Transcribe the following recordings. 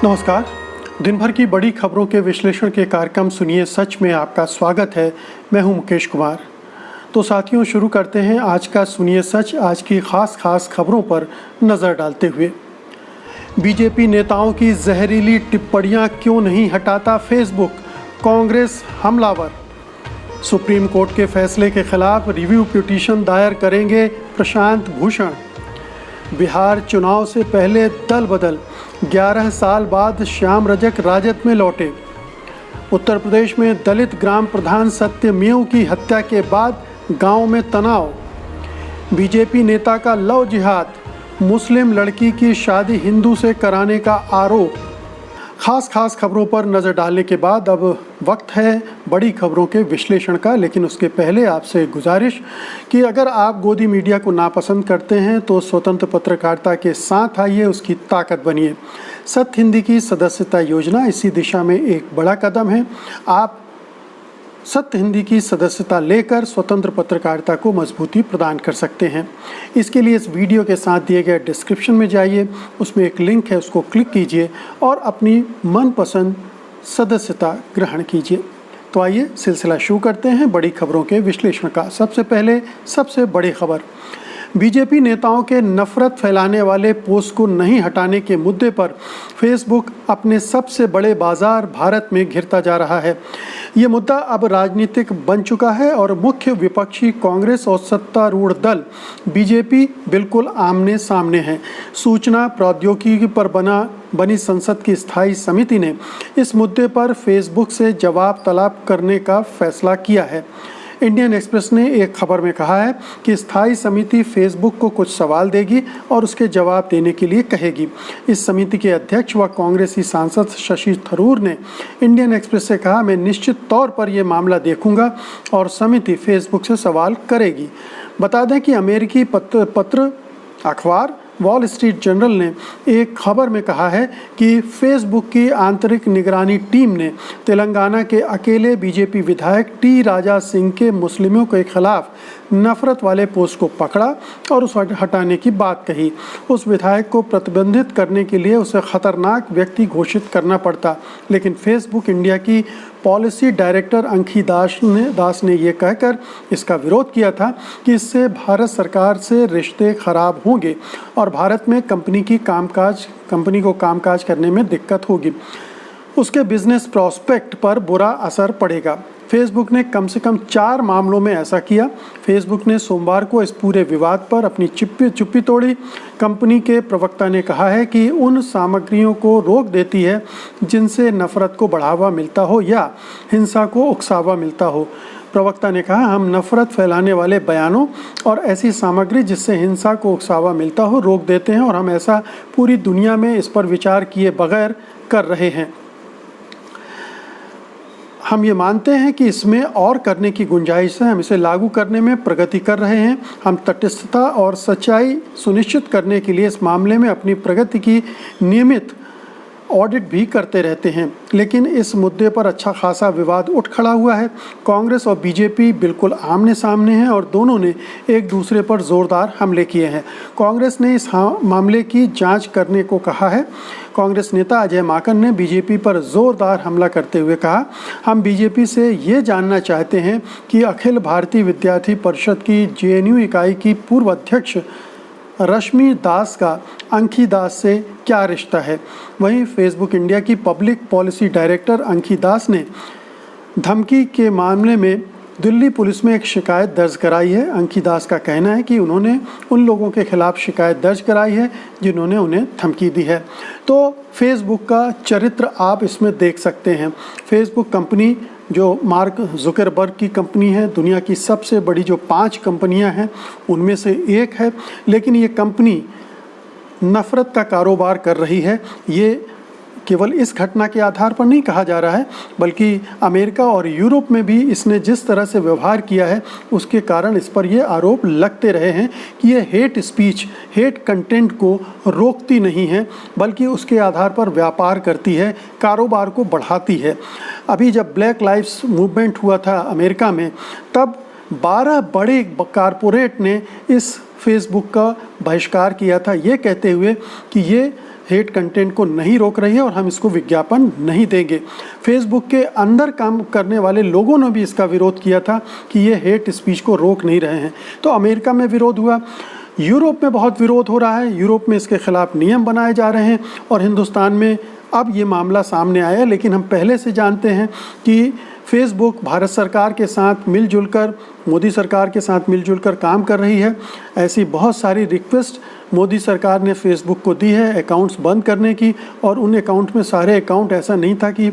नमस्कार। दिन भर की बड़ी खबरों के विश्लेषण के कार्यक्रम सुनिए सच में आपका स्वागत है। मैं हूं मुकेश कुमार। तो साथियों, शुरू करते हैं आज का सुनिए सच। आज की खास खबरों पर नज़र डालते हुए, बीजेपी नेताओं की जहरीली टिप्पणियां क्यों नहीं हटाता फेसबुक, कांग्रेस हमलावर। सुप्रीम कोर्ट के फैसले के खिलाफ रिव्यू पिटीशन दायर करेंगे प्रशांत भूषण। बिहार चुनाव से पहले दल बदल, 11 साल बाद श्याम रजक राजद में लौटे। उत्तर प्रदेश में दलित ग्राम प्रधान सत्यमेव की हत्या के बाद गांव में तनाव। बीजेपी नेता का लव जिहाद, मुस्लिम लड़की की शादी हिंदू से कराने का आरोप। खास खबरों पर नज़र डालने के बाद अब वक्त है बड़ी खबरों के विश्लेषण का। लेकिन उसके पहले आपसे गुजारिश कि अगर आप गोदी मीडिया को नापसंद करते हैं तो स्वतंत्र पत्रकारिता के साथ आइए, उसकी ताकत बनिए। सत्य हिंदी की सदस्यता योजना इसी दिशा में एक बड़ा कदम है। आप सत्य हिंदी की सदस्यता लेकर स्वतंत्र पत्रकारिता को मजबूती प्रदान कर सकते हैं। इसके लिए इस वीडियो के साथ दिए गए डिस्क्रिप्शन में जाइए, उसमें एक लिंक है, उसको क्लिक कीजिए और अपनी मनपसंद सदस्यता ग्रहण कीजिए। तो आइए सिलसिला शुरू करते हैं बड़ी खबरों के विश्लेषण का। सबसे पहले सबसे बड़ी खबर, बीजेपी नेताओं के नफरत फैलाने वाले पोस्ट को नहीं हटाने के मुद्दे पर फेसबुक अपने सबसे बड़े बाजार भारत में घिरता जा रहा है। ये मुद्दा अब राजनीतिक बन चुका है और मुख्य विपक्षी कांग्रेस और सत्तारूढ़ दल बीजेपी बिल्कुल आमने सामने हैं। सूचना प्रौद्योगिकी पर बनी संसद की स्थायी समिति ने इस मुद्दे पर फेसबुक से जवाब तलब करने का फैसला किया है। इंडियन एक्सप्रेस ने एक खबर में कहा है कि स्थायी समिति फेसबुक को कुछ सवाल देगी और उसके जवाब देने के लिए कहेगी। इस समिति के अध्यक्ष व कांग्रेसी सांसद शशि थरूर ने इंडियन एक्सप्रेस से कहा, मैं निश्चित तौर पर यह मामला देखूंगा और समिति फेसबुक से सवाल करेगी। बता दें कि अमेरिकी पत्र अखबार वॉल स्ट्रीट जर्नल ने एक खबर में कहा है कि फेसबुक की आंतरिक निगरानी टीम ने तेलंगाना के अकेले बीजेपी विधायक टी राजा सिंह के मुस्लिमों के खिलाफ नफरत वाले पोस्ट को पकड़ा और उसे हटाने की बात कही। उस विधायक को प्रतिबंधित करने के लिए उसे खतरनाक व्यक्ति घोषित करना पड़ता, लेकिन फेसबुक इंडिया की पॉलिसी डायरेक्टर अंकी दास ने ये कहकर इसका विरोध किया था कि इससे भारत सरकार से रिश्ते खराब होंगे और भारत में कंपनी को कामकाज करने में दिक्कत होगी, उसके बिजनेस प्रोस्पेक्ट पर बुरा असर पड़ेगा। फेसबुक ने कम से कम 4 मामलों में ऐसा किया। फेसबुक ने सोमवार को इस पूरे विवाद पर अपनी चुप्पी तोड़ी। कंपनी के प्रवक्ता ने कहा है कि उन सामग्रियों को रोक देती है जिनसे नफरत को बढ़ावा मिलता हो या हिंसा को उकसावा मिलता हो। प्रवक्ता ने कहा, हम नफरत फैलाने वाले बयानों और ऐसी सामग्री जिससे हिंसा को उकसावा मिलता हो रोक देते हैं और हम ऐसा पूरी दुनिया में इस पर विचार किए बगैर कर रहे हैं। हम ये मानते हैं कि इसमें और करने की गुंजाइश है। हम इसे लागू करने में प्रगति कर रहे हैं। हम तटस्थता और सच्चाई सुनिश्चित करने के लिए इस मामले में अपनी प्रगति की नियमित ऑडिट भी करते रहते हैं। लेकिन इस मुद्दे पर अच्छा खासा विवाद उठ खड़ा हुआ है। कांग्रेस और बीजेपी बिल्कुल आमने सामने हैं और दोनों ने एक दूसरे पर जोरदार हमले किए हैं। कांग्रेस ने इस मामले की जांच करने को कहा है। कांग्रेस नेता अजय माकन ने बीजेपी पर जोरदार हमला करते हुए कहा, हम बीजेपी से ये जानना चाहते हैं कि अखिल भारतीय विद्यार्थी परिषद की जेएनयू इकाई की पूर्व अध्यक्ष रश्मि दास का अंकी दास से क्या रिश्ता है। वहीं फेसबुक इंडिया की पब्लिक पॉलिसी डायरेक्टर अंकी दास ने धमकी के मामले में दिल्ली पुलिस में एक शिकायत दर्ज कराई है। अंकी दास का कहना है कि उन्होंने उन लोगों के खिलाफ शिकायत दर्ज कराई है जिन्होंने उन्हें धमकी दी है। तो फेसबुक का चरित्र आप इसमें देख सकते हैं। फेसबुक कंपनी जो मार्क जुकरबर्ग की कंपनी है, दुनिया की सबसे बड़ी जो 5 कंपनियां हैं उनमें से एक है, लेकिन ये कंपनी नफ़रत का कारोबार कर रही है। ये केवल इस घटना के आधार पर नहीं कहा जा रहा है, बल्कि अमेरिका और यूरोप में भी इसने जिस तरह से व्यवहार किया है उसके कारण इस पर ये आरोप लगते रहे हैं कि ये हेट स्पीच, हेट कंटेंट को रोकती नहीं है, बल्कि उसके आधार पर व्यापार करती है, कारोबार को बढ़ाती है। अभी जब ब्लैक लाइव्स मूवमेंट हुआ था अमेरिका में, तब 12 बड़े कारपोरेट ने इस फेसबुक का बहिष्कार किया था, ये कहते हुए कि ये हेट कंटेंट को नहीं रोक रही है और हम इसको विज्ञापन नहीं देंगे। फेसबुक के अंदर काम करने वाले लोगों ने भी इसका विरोध किया था कि ये हेट स्पीच को रोक नहीं रहे हैं। तो अमेरिका में विरोध हुआ, यूरोप में बहुत विरोध हो रहा है, यूरोप में इसके खिलाफ नियम बनाए जा रहे हैं और हिंदुस्तान में अब ये मामला सामने आया। लेकिन हम पहले से जानते हैं कि फेसबुक भारत सरकार के साथ मिलजुल कर, मोदी सरकार के साथ मिलजुल कर काम कर रही है। ऐसी बहुत सारी रिक्वेस्ट मोदी सरकार ने फेसबुक को दी है अकाउंट्स बंद करने की, और उन अकाउंट में सारे अकाउंट ऐसा नहीं था कि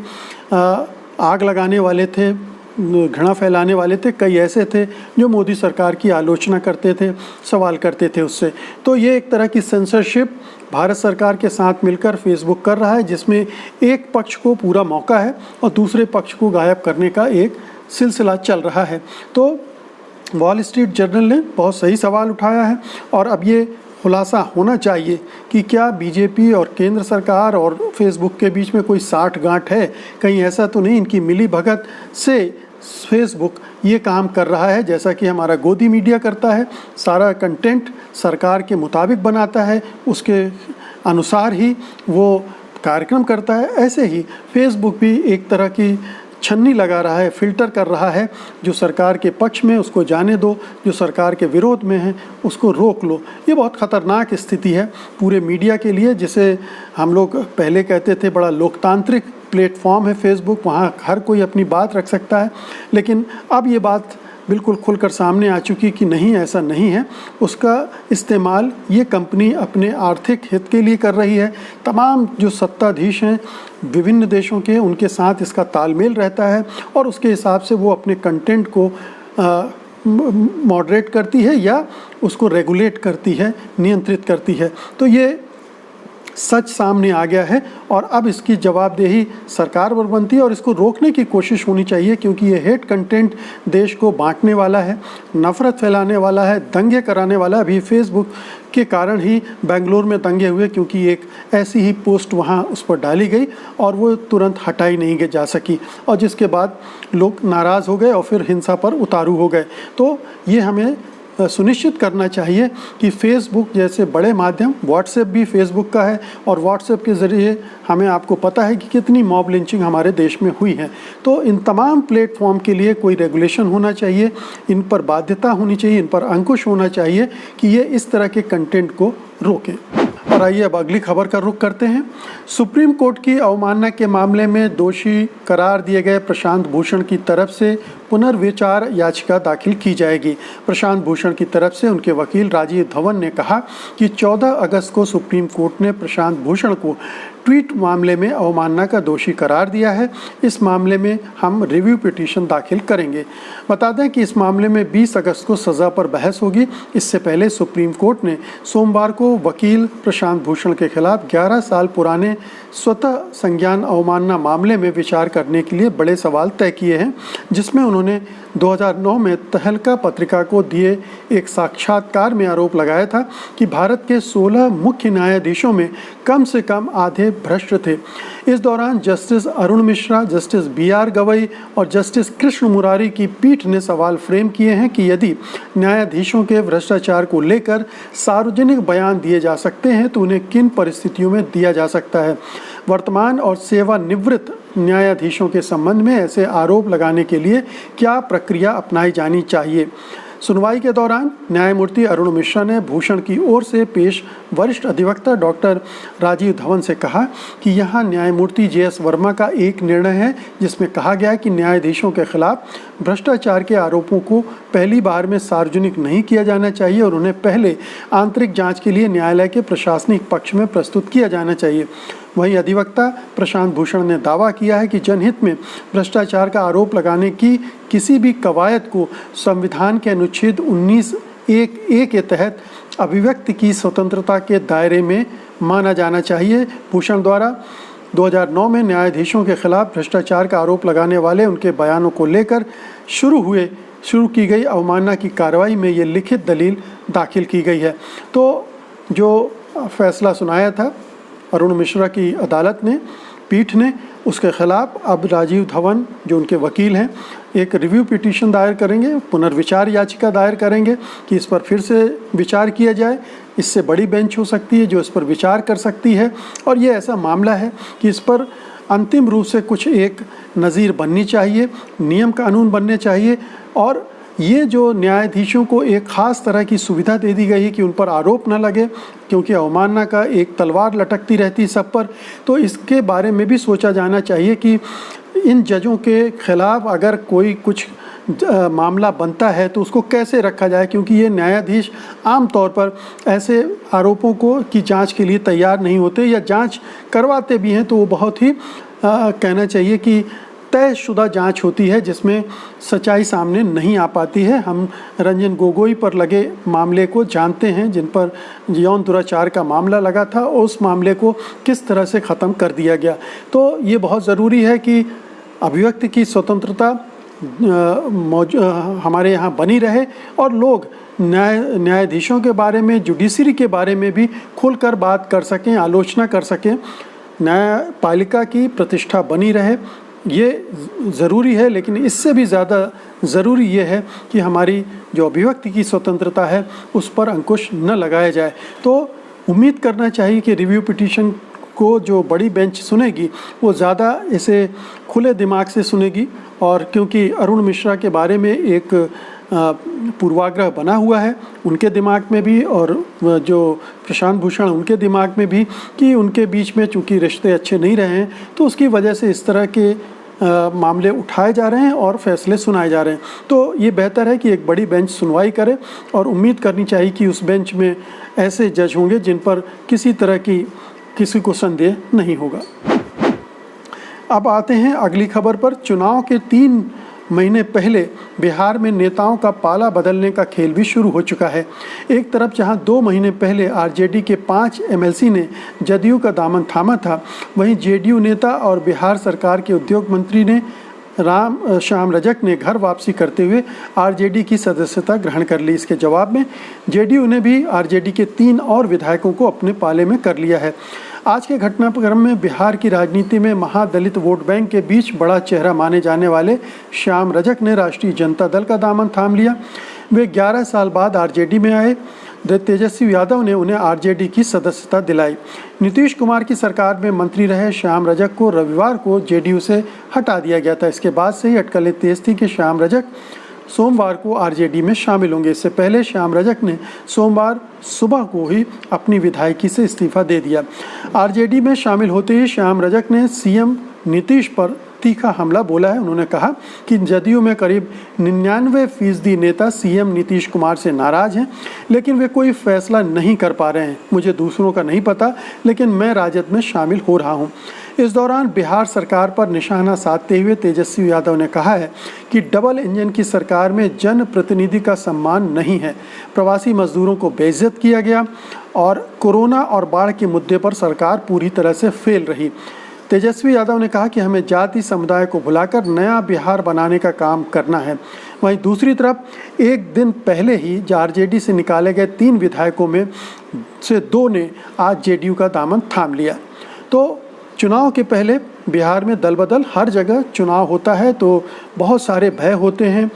आग लगाने वाले थे, घृणा फैलाने वाले थे, कई ऐसे थे जो मोदी सरकार की आलोचना करते थे, सवाल करते थे उससे। तो ये एक तरह की सेंसरशिप भारत सरकार के साथ मिलकर फेसबुक कर रहा है, जिसमें एक पक्ष को पूरा मौका है और दूसरे पक्ष को गायब करने का एक सिलसिला चल रहा है। तो वॉल स्ट्रीट जर्नल ने बहुत सही सवाल उठाया है और अब ये खुलासा होना चाहिए कि क्या बीजेपी और केंद्र सरकार और फेसबुक के बीच में कोई साठगांठ है, कहीं ऐसा तो नहीं इनकी मिली भगत से फेसबुक ये काम कर रहा है जैसा कि हमारा गोदी मीडिया करता है, सारा कंटेंट सरकार के मुताबिक बनाता है, उसके अनुसार ही वो कार्यक्रम करता है। ऐसे ही फेसबुक भी एक तरह की छन्नी लगा रहा है, फिल्टर कर रहा है, जो सरकार के पक्ष में उसको जाने दो, जो सरकार के विरोध में है उसको रोक लो। ये बहुत ख़तरनाक स्थिति है पूरे मीडिया के लिए, जिसे हम लोग पहले कहते थे बड़ा लोकतांत्रिक प्लेटफॉर्म है फेसबुक, वहाँ हर कोई अपनी बात रख सकता है। लेकिन अब ये बात बिल्कुल खुलकर सामने आ चुकी कि नहीं, ऐसा नहीं है। उसका इस्तेमाल ये कंपनी अपने आर्थिक हित के लिए कर रही है। तमाम जो सत्ताधीश हैं विभिन्न देशों के, उनके साथ इसका तालमेल रहता है और उसके हिसाब से वो अपने कंटेंट को मॉडरेट करती है या उसको रेगुलेट करती है, नियंत्रित करती है। तो ये सच सामने आ गया है और अब इसकी जवाबदेही सरकार पर बनती है और इसको रोकने की कोशिश होनी चाहिए, क्योंकि ये हेट कंटेंट देश को बांटने वाला है, नफ़रत फैलाने वाला है, दंगे कराने वाला है। अभी फेसबुक के कारण ही बेंगलोर में दंगे हुए, क्योंकि एक ऐसी ही पोस्ट वहाँ उस पर डाली गई और वो तुरंत हटाई नहीं जा सकी, और जिसके बाद लोग नाराज़ हो गए और फिर हिंसा पर उतारू हो गए। तो ये हमें सुनिश्चित करना चाहिए कि फेसबुक जैसे बड़े माध्यम, व्हाट्सएप भी फेसबुक का है और व्हाट्सएप के ज़रिए हमें आपको पता है कि कितनी मॉब लिंचिंग हमारे देश में हुई है। तो इन तमाम प्लेटफॉर्म के लिए कोई रेगुलेशन होना चाहिए, इन पर बाध्यता होनी चाहिए, इन पर अंकुश होना चाहिए कि ये इस तरह के कंटेंट को रोकें। और आइए अब अगली खबर का रुख करते हैं। सुप्रीम कोर्ट की अवमानना के मामले में दोषी करार दिए गए प्रशांत भूषण की तरफ से पुनर्विचार याचिका दाखिल की जाएगी। प्रशांत भूषण की तरफ से उनके वकील राजीव धवन ने कहा कि 14 अगस्त को सुप्रीम कोर्ट ने प्रशांत भूषण को ट्वीट मामले में अवमानना का दोषी करार दिया है। इस मामले में हम रिव्यू पिटीशन दाखिल करेंगे। बता दें कि इस मामले में 20 अगस्त को सज़ा पर बहस होगी। इससे पहले सुप्रीम कोर्ट ने सोमवार को वकील प्रशांत भूषण के खिलाफ 11 साल पुराने स्वतः संज्ञान अवमानना मामले में विचार करने के लिए बड़े सवाल तय किए हैं, जिसमें उन्होंने 2009 में तहलका पत्रिका को दिए एक साक्षात्कार में आरोप लगाया था कि भारत के 16 मुख्य न्यायाधीशों में कम से कम आधे भ्रष्ट थे। इस दौरान justice Arun Mishra, justice BR Gavai और जस्टिस कृष्ण मुरारी की पीठ ने सवाल फ्रेम किए हैं कि यदि न्यायाधीशों के भ्रष्टाचार को लेकर सार्वजनिक बयान दिए जा सकते हैं तो उन्हें किन परिस्थितियों में दिया जा सकता है। वर्तमान और सेवानिवृत्त न्यायाधीशों के संबंध में ऐसे आरोप लगाने के लिए क्या प्रक्रिया अपनाई जानी चाहिए। सुनवाई के दौरान न्यायमूर्ति अरुण मिश्रा ने भूषण की ओर से पेश वरिष्ठ अधिवक्ता डॉक्टर राजीव धवन से कहा कि यहाँ न्यायमूर्ति JS वर्मा का एक निर्णय है जिसमें कहा गया है कि न्यायाधीशों के खिलाफ भ्रष्टाचार के आरोपों को पहली बार में सार्वजनिक नहीं किया जाना चाहिए और उन्हें पहले आंतरिक जांच के लिए न्यायालय के प्रशासनिक पक्ष में प्रस्तुत किया जाना चाहिए। वहीं अधिवक्ता प्रशांत भूषण ने दावा किया है कि जनहित में भ्रष्टाचार का आरोप लगाने की किसी भी कवायद को संविधान के अनुच्छेद 19(1)(a) के तहत अभिव्यक्ति की स्वतंत्रता के दायरे में माना जाना चाहिए। भूषण द्वारा 2009 में न्यायाधीशों के खिलाफ भ्रष्टाचार का आरोप लगाने वाले उनके बयानों को लेकर शुरू की गई अवमानना की कार्रवाई में ये लिखित दलील दाखिल की गई है। तो जो फैसला सुनाया था अरुण मिश्रा की अदालत ने, पीठ ने, उसके खिलाफ अब राजीव धवन जो उनके वकील हैं एक रिव्यू पिटीशन दायर करेंगे, पुनर्विचार याचिका दायर करेंगे कि इस पर फिर से विचार किया जाए, इससे बड़ी बेंच हो सकती है जो इस पर विचार कर सकती है। और ये ऐसा मामला है कि इस पर अंतिम रूप से कुछ एक नज़ीर बननी चाहिए, नियम कानून बनने चाहिए। और ये जो न्यायाधीशों को एक ख़ास तरह की सुविधा दे दी गई है कि उन पर आरोप न लगे, क्योंकि अवमानना का एक तलवार लटकती रहती है सब पर। तो इसके बारे में भी सोचा जाना चाहिए कि इन जजों के खिलाफ अगर कोई कुछ मामला बनता है तो उसको कैसे रखा जाए, क्योंकि ये न्यायाधीश आम तौर पर ऐसे आरोपों को की जांच के लिए तैयार नहीं होते, या जांच करवाते भी हैं तो वो बहुत ही कहना चाहिए कि तयशुदा जांच होती है जिसमें सच्चाई सामने नहीं आ पाती है। हम रंजन गोगोई पर लगे मामले को जानते हैं, जिन पर यौन दुराचार का मामला लगा था, उस मामले को किस तरह से ख़त्म कर दिया गया। तो ये बहुत ज़रूरी है कि अभिव्यक्ति की स्वतंत्रता हमारे यहाँ बनी रहे और लोग न्यायाधीशों के बारे में, जुडिशरी के बारे में भी खुलकर बात कर सकें, आलोचना कर सकें। न्यायपालिका की प्रतिष्ठा बनी रहे, ये ज़रूरी है। लेकिन इससे भी ज़्यादा ज़रूरी ये है कि हमारी जो अभिव्यक्ति की स्वतंत्रता है उस पर अंकुश न लगाया जाए। तो उम्मीद करना चाहिए कि रिव्यू पिटीशन को जो बड़ी बेंच सुनेगी वो ज़्यादा इसे खुले दिमाग से सुनेगी। और क्योंकि अरुण मिश्रा के बारे में एक पूर्वाग्रह बना हुआ है उनके दिमाग में भी, और जो प्रशांत भूषण उनके दिमाग में भी, कि उनके बीच में चूँकि रिश्ते अच्छे नहीं रहे हैं, तो उसकी वजह से इस तरह के मामले उठाए जा रहे हैं और फैसले सुनाए जा रहे हैं। तो ये बेहतर है कि एक बड़ी बेंच सुनवाई करे, और उम्मीद करनी चाहिए कि उस बेंच में ऐसे जज होंगे जिन पर किसी तरह की किसी को संदेह नहीं होगा। अब आते हैं अगली खबर पर। चुनाव के 3 महीने पहले बिहार में नेताओं का पाला बदलने का खेल भी शुरू हो चुका है। एक तरफ जहां 2 महीने पहले आरजेडी के 5 एमएलसी ने जदयू का दामन थामा था, वहीं जेडीयू नेता और बिहार सरकार के उद्योग मंत्री ने श्याम रजक ने घर वापसी करते हुए आरजेडी की सदस्यता ग्रहण कर ली। इसके जवाब में जेडीयू ने भी आरजेडी के 3 और विधायकों को अपने पाले में कर लिया है। आज के घटनाक्रम में बिहार की राजनीति में महादलित वोट बैंक के बीच बड़ा चेहरा माने जाने वाले श्याम रजक ने राष्ट्रीय जनता दल का दामन थाम लिया। वे 11 साल बाद आरजेडी में आए। तेजस्वी यादव ने उन्हें आरजेडी की सदस्यता दिलाई। नीतीश कुमार की सरकार में मंत्री रहे श्याम रजक को रविवार को जेडीयू से हटा दिया गया था। इसके बाद से ही अटकलें तेज थी कि श्याम रजक सोमवार को आरजेडी में शामिल होंगे। इससे पहले श्याम रजक ने सोमवार सुबह को ही अपनी विधायकी से इस्तीफा दे दिया। आरजेडी में शामिल होते ही श्याम रजक ने सीएम नीतीश पर तीखा हमला बोला है। उन्होंने कहा कि जदयू में करीब 99% नेता सीएम नीतीश कुमार से नाराज हैं, लेकिन वे कोई फैसला नहीं कर पा रहे हैं। मुझे दूसरों का नहीं पता, लेकिन मैं राजद में शामिल हो रहा हूं। इस दौरान बिहार सरकार पर निशाना साधते हुए तेजस्वी यादव ने कहा है कि डबल इंजन की सरकार में जनप्रतिनिधि का सम्मान नहीं है, प्रवासी मजदूरों को बेइज्जत किया गया और कोरोना और बाढ़ के मुद्दे पर सरकार पूरी तरह से फेल रही। तेजस्वी यादव ने कहा कि हमें जाति समुदाय को भुलाकर नया बिहार बनाने का काम करना है। वहीं दूसरी तरफ एक दिन पहले ही आरजेडी से निकाले गए 3 विधायकों में से 2 ने आज जेडीयू का दामन थाम लिया। तो चुनाव के पहले बिहार में दल बदल, हर जगह चुनाव होता है तो बहुत सारे भय होते हैं।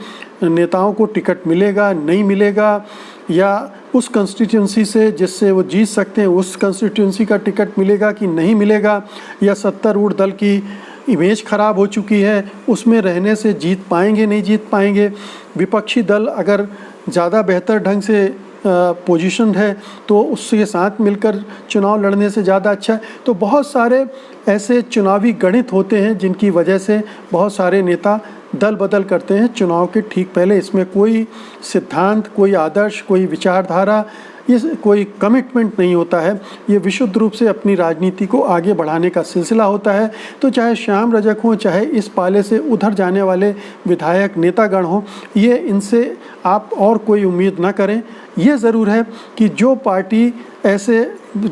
नेताओं को टिकट मिलेगा नहीं मिलेगा, या उस कंस्टिट्यूंसी से जिससे वो जीत सकते हैं उस कंस्टिट्यूंसी का टिकट मिलेगा कि नहीं मिलेगा, या सत्तारूढ़ दल की इमेज खराब हो चुकी है उसमें रहने से जीत पाएंगे नहीं जीत पाएंगे, विपक्षी दल अगर ज़्यादा बेहतर ढंग से पोजीशन है तो उसके साथ मिलकर चुनाव लड़ने से ज़्यादा अच्छा है। तो बहुत सारे ऐसे चुनावी गणित होते हैं जिनकी वजह से बहुत सारे नेता दल बदल करते हैं चुनाव के ठीक पहले। इसमें कोई सिद्धांत, कोई आदर्श, कोई विचारधारा, ये कोई कमिटमेंट नहीं होता है। ये विशुद्ध रूप से अपनी राजनीति को आगे बढ़ाने का सिलसिला होता है। तो चाहे श्याम रजक हो, चाहे इस पाले से उधर जाने वाले विधायक नेतागण हों, ये इनसे आप और कोई उम्मीद ना करें। ये ज़रूर है कि जो पार्टी ऐसे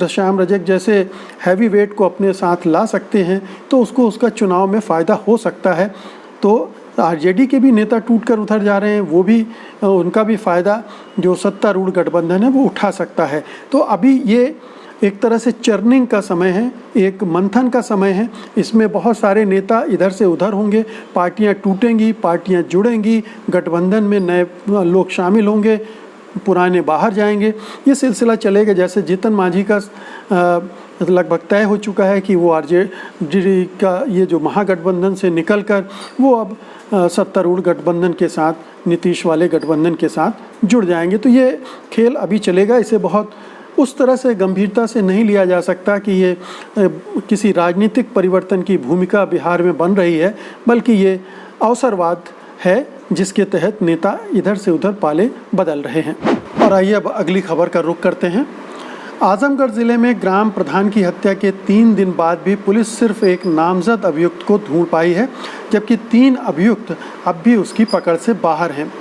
श्याम रजक जैसे हैवी वेट को अपने साथ ला सकते हैं तो उसको उसका चुनाव में फ़ायदा हो सकता है। तो आरजेडी के भी नेता टूटकर उधर जा रहे हैं, वो भी उनका भी फ़ायदा जो सत्तारूढ़ गठबंधन है वो उठा सकता है। तो अभी ये एक तरह से चर्निंग का समय है, एक मंथन का समय है। इसमें बहुत सारे नेता इधर से उधर होंगे, पार्टियां टूटेंगी, पार्टियां जुड़ेंगी, गठबंधन में नए लोग शामिल होंगे, पुराने बाहर जाएंगे। ये सिलसिला चलेगा। जैसे जीतन मांझी का लगभग तय हो चुका है कि वो आरजेडी का ये जो महागठबंधन से निकलकर वो अब सत्तारूढ़ गठबंधन के साथ, नीतीश वाले गठबंधन के साथ जुड़ जाएंगे। तो ये खेल अभी चलेगा। इसे बहुत उस तरह से गंभीरता से नहीं लिया जा सकता कि ये किसी राजनीतिक परिवर्तन की भूमिका बिहार में बन रही है, बल्कि ये अवसरवाद है जिसके तहत नेता इधर से उधर पाले बदल रहे हैं। और आइए अब अगली खबर का रुख करते हैं। आजमगढ़ ज़िले में ग्राम प्रधान की हत्या के 3 दिन बाद भी पुलिस सिर्फ एक नामजद अभियुक्त को ढूंढ पाई है, जबकि 3 अभियुक्त अब भी उसकी पकड़ से बाहर हैं।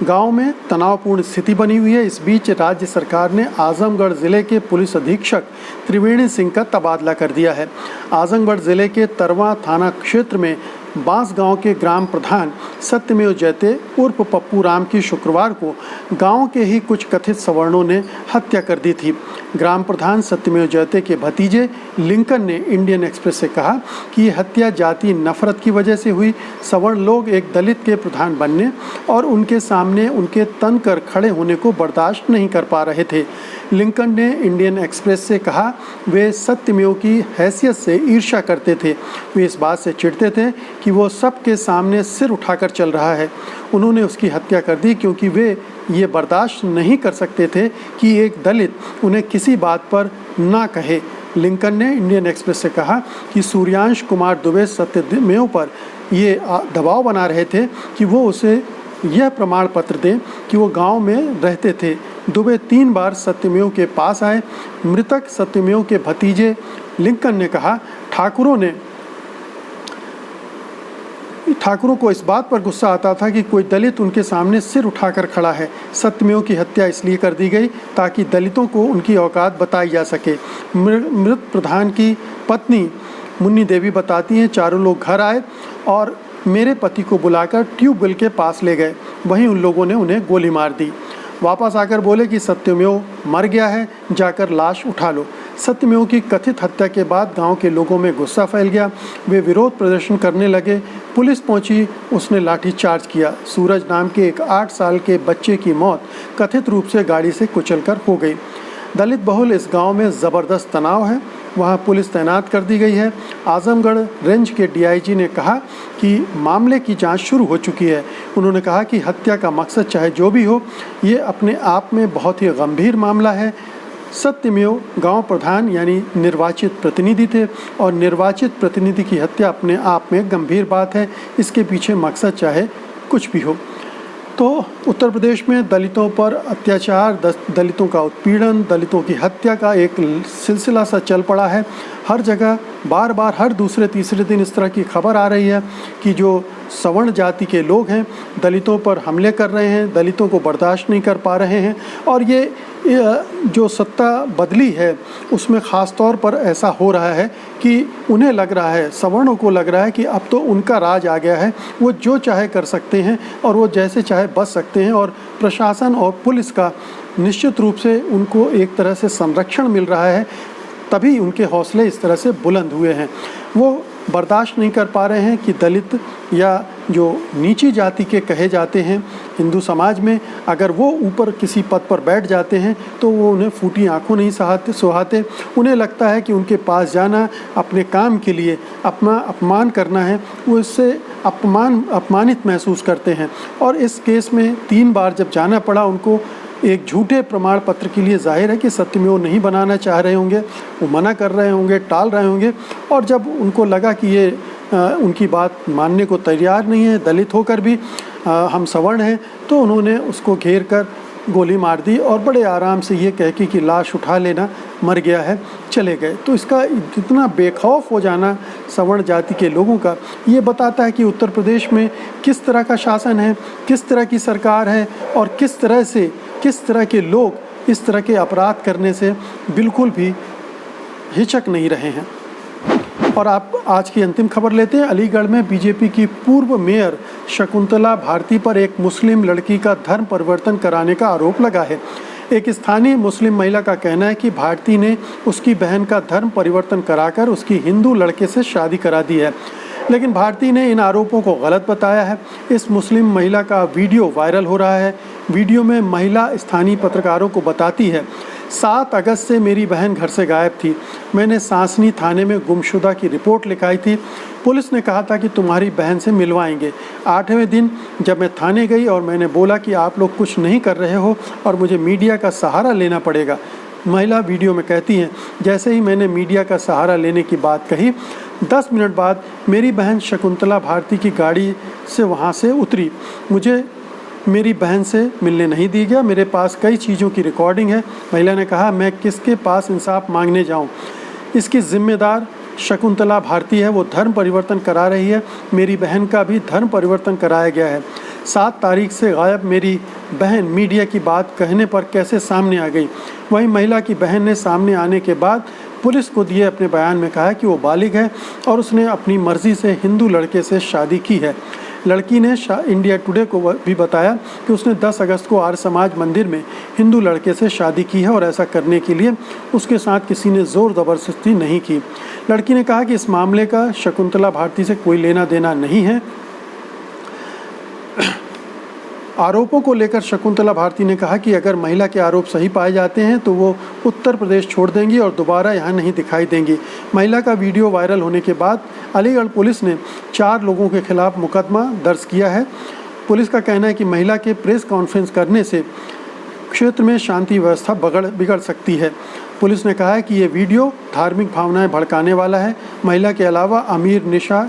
गांव में तनावपूर्ण स्थिति बनी हुई है। इस बीच राज्य सरकार ने आजमगढ़ ज़िले के पुलिस अधीक्षक त्रिवेणी सिंह का तबादला कर दिया है। आजमगढ़ ज़िले के तरवा थाना क्षेत्र में बांस गांव के ग्राम प्रधान सत्यमेव जयते उर्फ पप्पू राम की शुक्रवार को गांव के ही कुछ कथित सवर्णों ने हत्या कर दी थी। ग्राम प्रधान सत्यमेव जयते के भतीजे लिंकन ने इंडियन एक्सप्रेस से कहा कि ये हत्या जाति नफरत की वजह से हुई। सवर्ण लोग एक दलित के प्रधान बनने और उनके सामने उनके तन कर खड़े होने को बर्दाश्त नहीं कर पा रहे थे। लिंकन ने इंडियन एक्सप्रेस से कहा वे सत्यमेव की हैसियत से ईर्ष्या करते थे। वे इस बात से चिढ़ते थे कि वो सबके सामने सिर उठाकर चल रहा है। उन्होंने उसकी हत्या कर दी क्योंकि वे ये बर्दाश्त नहीं कर सकते थे कि एक दलित उन्हें किसी बात पर ना कहे। लिंकन ने इंडियन एक्सप्रेस से कहा कि सूर्यांश कुमार दुबे सत्यमेव पर ये दबाव बना रहे थे कि वो उसे यह प्रमाण पत्र दें कि वो गांव में रहते थे। दुबे 3 बार सत्यमेव के पास आए। मृतक सत्यमेव के भतीजे लिंकन ने कहा ठाकुरों को इस बात पर गुस्सा आता था कि कोई दलित उनके सामने सिर उठाकर खड़ा है। सत्यमेव की हत्या इसलिए कर दी गई ताकि दलितों को उनकी औकात बताई जा सके। मृत प्रधान की पत्नी मुन्नी देवी बताती हैं, चारों लोग घर आए और मेरे पति को बुलाकर ट्यूबवेल के पास ले गए। वहीं उन लोगों ने उन्हें गोली मार दी। वापस आकर बोले कि सत्यमेव मर गया है, जाकर लाश उठा लो। सत्यमेव की कथित हत्या के बाद गांव के लोगों में गुस्सा फैल गया। वे विरोध प्रदर्शन करने लगे। पुलिस पहुंची, उसने लाठीचार्ज किया। सूरज नाम के एक 8 साल के बच्चे की मौत कथित रूप से गाड़ी से कुचलकर हो गई। दलित बहुल इस गांव में ज़बरदस्त तनाव है। वहां पुलिस तैनात कर दी गई है। आजमगढ़ रेंज के डीआईजी ने कहा कि मामले की जांच शुरू हो चुकी है। उन्होंने कहा कि हत्या का मकसद चाहे जो भी हो, ये अपने आप में बहुत ही गंभीर मामला है। सत्यमेव गांव प्रधान यानी निर्वाचित प्रतिनिधि थे और निर्वाचित प्रतिनिधि की हत्या अपने आप में गंभीर बात है। इसके पीछे मकसद चाहे कुछ भी हो। तो उत्तर प्रदेश में दलितों पर अत्याचार, दलितों का उत्पीड़न, दलितों की हत्या का एक सिलसिला सा चल पड़ा है। हर जगह बार बार हर दूसरे तीसरे दिन इस तरह की खबर आ रही है कि जो सवर्ण जाति के लोग हैं दलितों पर हमले कर रहे हैं, दलितों को बर्दाश्त नहीं कर पा रहे हैं। और ये जो सत्ता बदली है उसमें ख़ास तौर पर ऐसा हो रहा है कि उन्हें लग रहा है, सवर्णों को लग रहा है कि अब तो उनका राज आ गया है, वो जो चाहे कर सकते हैं और वो जैसे चाहे बच सकते हैं। और प्रशासन और पुलिस का निश्चित रूप से उनको एक तरह से संरक्षण मिल रहा है, तभी उनके हौसले इस तरह से बुलंद हुए हैं। वो बर्दाश्त नहीं कर पा रहे हैं कि दलित या जो नीची जाति के कहे जाते हैं हिंदू समाज में, अगर वो ऊपर किसी पद पर बैठ जाते हैं तो वो उन्हें फूटी आंखों नहीं सुहाते। उन्हें लगता है कि उनके पास जाना, अपने काम के लिए अपना अपमान करना है, वो इससे अपमानित महसूस करते हैं। और इस केस में 3 बार जब जाना पड़ा उनको एक झूठे प्रमाण पत्र के लिए, जाहिर है कि सत्यमेव नहीं बनाना चाह रहे होंगे, वो मना कर रहे होंगे, टाल रहे होंगे। और जब उनको लगा कि ये उनकी बात मानने को तैयार नहीं है, दलित होकर भी हम सवर्ण हैं, तो उन्होंने उसको घेर कर गोली मार दी और बड़े आराम से ये कह के कि लाश उठा लेना, मर गया है, चले गए। तो इसका इतना बेखौफ हो जाना सवर्ण जाति के लोगों का, ये बताता है कि उत्तर प्रदेश में किस तरह का शासन है, किस तरह की सरकार है और किस तरह के लोग इस तरह के अपराध करने से बिल्कुल भी हिचक नहीं रहे हैं। और आप आज की अंतिम खबर लेते हैं। अलीगढ़ में बीजेपी की पूर्व मेयर शकुंतला भारती पर एक मुस्लिम लड़की का धर्म परिवर्तन कराने का आरोप लगा है। एक स्थानीय मुस्लिम महिला का कहना है कि भारती ने उसकी बहन का धर्म परिवर्तन कराकर उसकी हिंदू लड़के से शादी करा दी है, लेकिन भारती ने इन आरोपों को गलत बताया है। इस मुस्लिम महिला का वीडियो वायरल हो रहा है। वीडियो में महिला स्थानीय पत्रकारों को बताती है, 7 अगस्त से मेरी बहन घर से गायब थी। मैंने सांसनी थाने में गुमशुदा की रिपोर्ट लिखाई थी। पुलिस ने कहा था कि तुम्हारी बहन से मिलवाएंगे। 8वें दिन जब मैं थाने गई और मैंने बोला कि आप लोग कुछ नहीं कर रहे हो और मुझे मीडिया का सहारा लेना पड़ेगा। महिला वीडियो में कहती हैं, जैसे ही मैंने मीडिया का सहारा लेने की बात कही, 10 मिनट बाद मेरी बहन शकुंतला भारती की गाड़ी से वहाँ से उतरी। मुझे मेरी बहन से मिलने नहीं दी गया। मेरे पास कई चीज़ों की रिकॉर्डिंग है। महिला ने कहा, मैं किसके पास इंसाफ मांगने जाऊं? इसकी जिम्मेदार शकुंतला भारती है। वो धर्म परिवर्तन करा रही है। मेरी बहन का भी धर्म परिवर्तन कराया गया है। 7 तारीख से गायब मेरी बहन मीडिया की बात कहने पर कैसे सामने आ गई? वहीं महिला की बहन ने सामने आने के बाद पुलिस को दिए अपने बयान में कहा कि वो बालिग है और उसने अपनी मर्जी से हिंदू लड़के से शादी की है। लड़की ने इंडिया टुडे को भी बताया कि उसने 10 अगस्त को आर्य समाज मंदिर में हिंदू लड़के से शादी की है और ऐसा करने के लिए उसके साथ किसी ने ज़ोर ज़बरदस्ती नहीं की। लड़की ने कहा कि इस मामले का शकुंतला भारती से कोई लेना देना नहीं है। आरोपों को लेकर शकुंतला भारती ने कहा कि अगर महिला के आरोप सही पाए जाते हैं तो वो उत्तर प्रदेश छोड़ देंगी और दोबारा यहाँ नहीं दिखाई देंगी। महिला का वीडियो वायरल होने के बाद अलीगढ़ पुलिस ने 4 लोगों के खिलाफ मुकदमा दर्ज किया है। पुलिस का कहना है कि महिला के प्रेस कॉन्फ्रेंस करने से क्षेत्र में शांति व्यवस्था बिगड़ सकती है। पुलिस ने कहा है कि ये वीडियो धार्मिक भावनाएं भड़काने वाला है। महिला के अलावा अमीर निशा,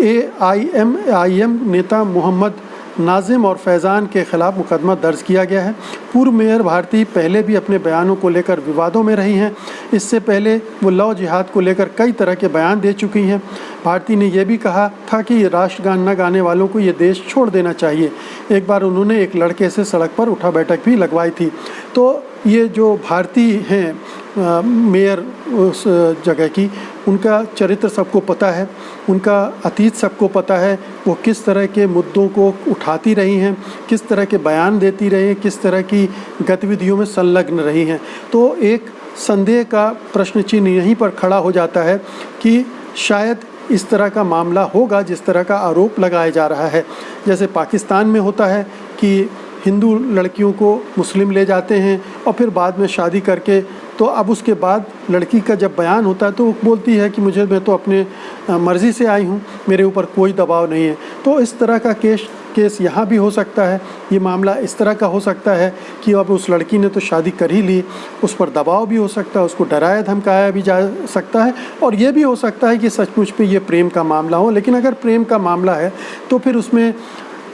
AIM नेता मोहम्मद नाजिम और फैज़ान के खिलाफ मुकदमा दर्ज किया गया है। पूर्व मेयर भारती पहले भी अपने बयानों को लेकर विवादों में रही हैं। इससे पहले वो लव जिहाद को लेकर कई तरह के बयान दे चुकी हैं। भारती ने यह भी कहा था कि राष्ट्रगान न गाने वालों को ये देश छोड़ देना चाहिए। एक बार उन्होंने एक लड़के से सड़क पर उठा बैठक भी लगवाई थी। तो ये जो भारती हैं मेयर उस जगह की, उनका चरित्र सबको पता है, उनका अतीत सबको पता है। वो किस तरह के मुद्दों को उठाती रही हैं, किस तरह के बयान देती रही हैं, किस तरह की गतिविधियों में संलग्न रही हैं। तो एक संदेह का प्रश्न चिन्ह यहीं पर खड़ा हो जाता है कि शायद इस तरह का मामला होगा जिस तरह का आरोप लगाया जा रहा है। जैसे पाकिस्तान में होता है कि हिंदू लड़कियों को मुस्लिम ले जाते हैं और फिर बाद में शादी करके, तो अब उसके बाद लड़की का जब बयान होता है तो वो बोलती है कि मैं तो अपने मर्ज़ी से आई हूँ, मेरे ऊपर कोई दबाव नहीं है। तो इस तरह का केस यहाँ भी हो सकता है। ये मामला इस तरह का हो सकता है कि अब उस लड़की ने तो शादी कर ही ली, उस पर दबाव भी हो सकता है, उसको डराया धमकाया भी जा सकता है और ये भी हो सकता है कि सचमुच में ये प्रेम का मामला हो। लेकिन अगर प्रेम का मामला है तो फिर उसमें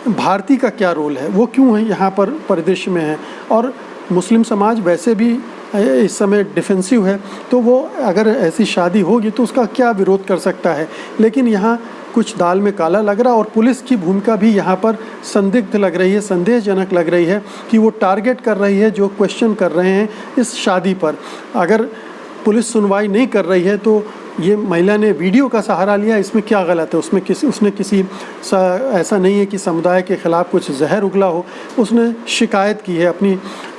भारती का क्या रोल है, वो क्यों है यहाँ पर परिदृश्य में है? और मुस्लिम समाज वैसे भी इस समय डिफेंसिव है, तो वो अगर ऐसी शादी होगी तो उसका क्या विरोध कर सकता है? लेकिन यहाँ कुछ दाल में काला लग रहा, और पुलिस की भूमिका भी यहाँ पर संदिग्ध लग रही है, संदेहजनक लग रही है कि वो टारगेट कर रही है जो क्वेश्चन कर रहे हैं इस शादी पर। अगर पुलिस सुनवाई नहीं कर रही है तो ये महिला ने वीडियो का सहारा लिया, इसमें क्या गलत है? उसने किसी ऐसा नहीं है कि समुदाय के ख़िलाफ़ कुछ जहर उगला हो, उसने शिकायत की है,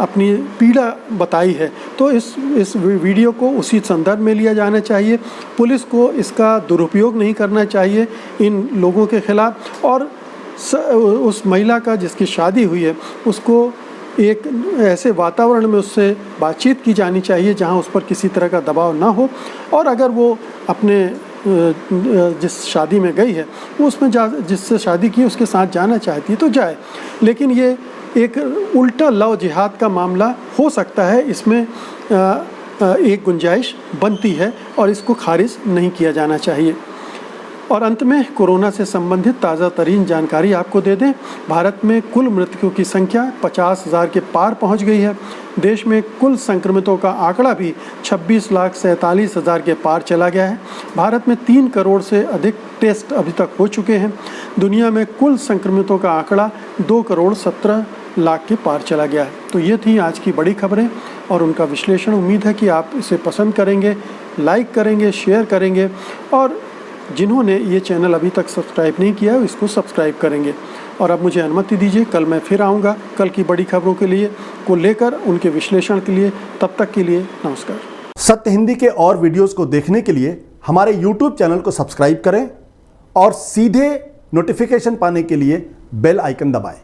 अपनी पीड़ा बताई है। तो इस वीडियो को उसी संदर्भ में लिया जाना चाहिए। पुलिस को इसका दुरुपयोग नहीं करना चाहिए इन लोगों के ख़िलाफ़, और उस महिला का जिसकी शादी हुई है उसको एक ऐसे वातावरण में उससे बातचीत की जानी चाहिए जहां उस पर किसी तरह का दबाव ना हो। और अगर वो अपने जिस शादी में गई है वो उसमें जिससे शादी की उसके साथ जाना चाहती है तो जाए। लेकिन ये एक उल्टा लव जिहाद का मामला हो सकता है, इसमें एक गुंजाइश बनती है और इसको खारिज नहीं किया जाना चाहिए। और अंत में कोरोना से संबंधित ताज़ा तरीन जानकारी आपको दे दें। भारत में कुल मृतकों की संख्या 50,000 के पार पहुंच गई है। देश में कुल संक्रमितों का आंकड़ा भी 26,47,000 के पार चला गया है। भारत में 3 करोड़ से अधिक टेस्ट अभी तक हो चुके हैं। दुनिया में कुल संक्रमितों का आंकड़ा 2 करोड़ 17 लाख के पार चला गया है। तो ये थी आज की बड़ी खबरें और उनका विश्लेषण। उम्मीद है कि आप इसे पसंद करेंगे, लाइक करेंगे, शेयर करेंगे, और जिन्होंने ये चैनल अभी तक सब्सक्राइब नहीं किया है इसको सब्सक्राइब करेंगे। और अब मुझे अनुमति दीजिए, कल मैं फिर आऊँगा कल की बड़ी खबरों के लिए को लेकर, उनके विश्लेषण के लिए। तब तक के लिए नमस्कार। सत्य हिंदी के और वीडियोस को देखने के लिए हमारे YouTube चैनल को सब्सक्राइब करें और सीधे नोटिफिकेशन पाने के लिए बेल आइकन दबाएं।